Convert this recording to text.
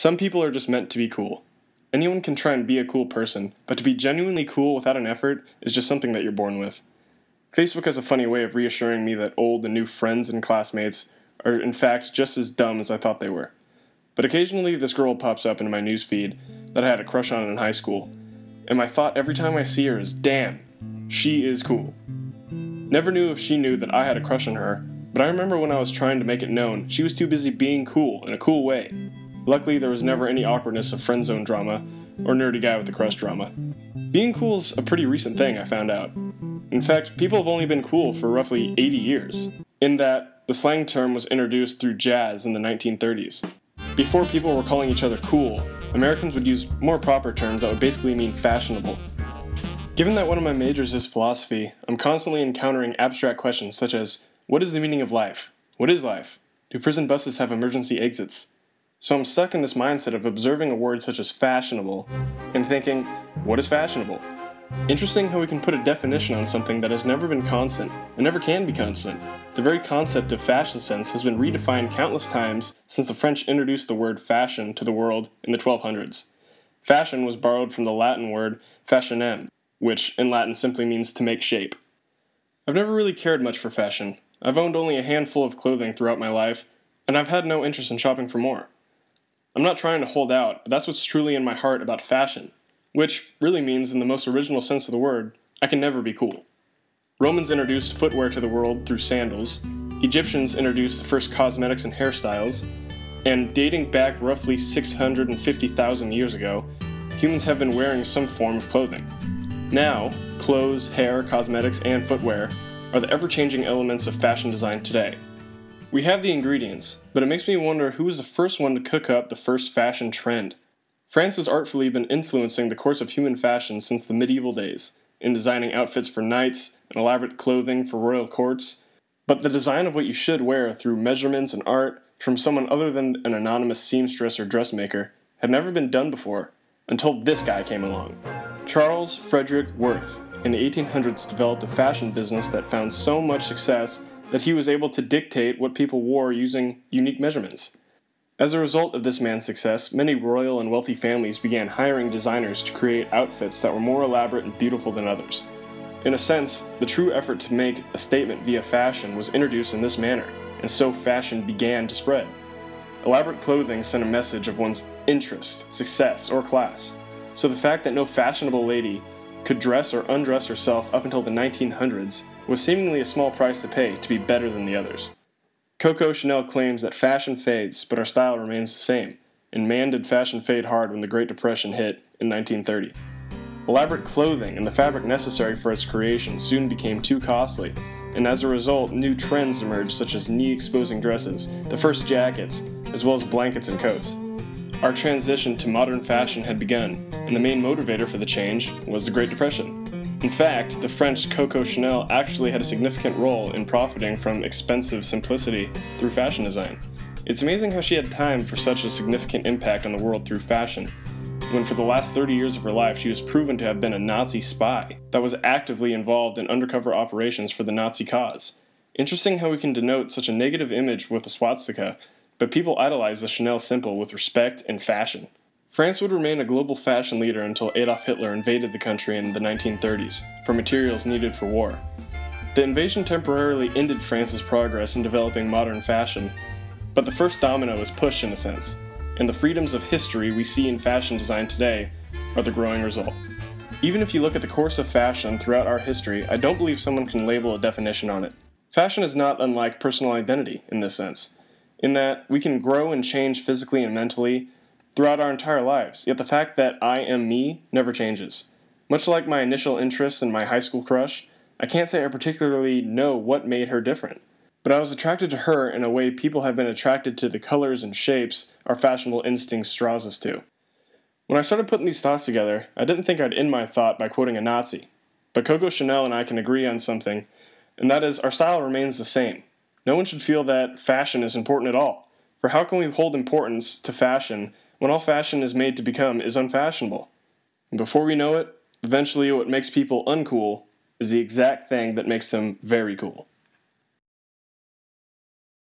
Some people are just meant to be cool. Anyone can try and be a cool person, but to be genuinely cool without an effort is just something that you're born with. Facebook has a funny way of reassuring me that old and new friends and classmates are in fact just as dumb as I thought they were. But occasionally this girl pops up into my newsfeed that I had a crush on in high school, and my thought every time I see her is, damn, she is cool. Never knew if she knew that I had a crush on her, but I remember when I was trying to make it known, she was too busy being cool in a cool way. Luckily, there was never any awkwardness of friend zone drama or nerdy guy with a crush drama. Being cool's a pretty recent thing, I found out. In fact, people have only been cool for roughly 80 years, in that the slang term was introduced through jazz in the 1930s. Before people were calling each other cool, Americans would use more proper terms that would basically mean fashionable. Given that one of my majors is philosophy, I'm constantly encountering abstract questions such as, what is the meaning of life? What is life? Do prison buses have emergency exits? So I'm stuck in this mindset of observing a word such as fashionable and thinking, what is fashionable? Interesting how we can put a definition on something that has never been constant and never can be constant. The very concept of fashion sense has been redefined countless times since the French introduced the word fashion to the world in the 1200s. Fashion was borrowed from the Latin word fashionem, which in Latin simply means to make shape. I've never really cared much for fashion. I've owned only a handful of clothing throughout my life, and I've had no interest in shopping for more. I'm not trying to hold out, but that's what's truly in my heart about fashion, which really means, in the most original sense of the word, I can never be cool. Romans introduced footwear to the world through sandals, Egyptians introduced the first cosmetics and hairstyles, and dating back roughly 650,000 years ago, humans have been wearing some form of clothing. Now, clothes, hair, cosmetics, and footwear are the ever-changing elements of fashion design today. We have the ingredients, but it makes me wonder who was the first one to cook up the first fashion trend. France has artfully been influencing the course of human fashion since the medieval days, in designing outfits for knights and elaborate clothing for royal courts, but the design of what you should wear through measurements and art from someone other than an anonymous seamstress or dressmaker had never been done before, until this guy came along. Charles Frederick Worth in the 1800s developed a fashion business that found so much success that he was able to dictate what people wore using unique measurements. As a result of this man's success, many royal and wealthy families began hiring designers to create outfits that were more elaborate and beautiful than others. In a sense, the true effort to make a statement via fashion was introduced in this manner, and so fashion began to spread. Elaborate clothing sent a message of one's interest, success, or class, so the fact that no fashionable lady could dress or undress herself up until the 1900s was seemingly a small price to pay to be better than the others. Coco Chanel claims that fashion fades, but our style remains the same, and man did fashion fade hard when the Great Depression hit in 1930. Elaborate clothing and the fabric necessary for its creation soon became too costly, and as a result, new trends emerged such as knee-exposing dresses, the first jackets, as well as blankets and coats. Our transition to modern fashion had begun, and the main motivator for the change was the Great Depression. In fact, the French Coco Chanel actually had a significant role in profiting from expensive simplicity through fashion design. It's amazing how she had time for such a significant impact on the world through fashion, when for the last 30 years of her life she was proven to have been a Nazi spy that was actively involved in undercover operations for the Nazi cause. Interesting how we can denote such a negative image with a swastika, but people idolize the Chanel symbol with respect and fashion. France would remain a global fashion leader until Adolf Hitler invaded the country in the 1930s for materials needed for war. The invasion temporarily ended France's progress in developing modern fashion, but the first domino was pushed in a sense, and the freedoms of history we see in fashion design today are the growing result. Even if you look at the course of fashion throughout our history, I don't believe someone can label a definition on it. Fashion is not unlike personal identity in this sense, in that we can grow and change physically and mentally throughout our entire lives, yet the fact that I am me never changes. Much like my initial interest in my high school crush, I can't say I particularly know what made her different, but I was attracted to her in a way people have been attracted to the colors and shapes our fashionable instincts draws us to. When I started putting these thoughts together, I didn't think I'd end my thought by quoting a Nazi, but Coco Chanel and I can agree on something, and that is our style remains the same. No one should feel that fashion is important at all, for how can we hold importance to fashion when all fashion is made to become is unfashionable? And before we know it, eventually what makes people uncool is the exact thing that makes them very cool.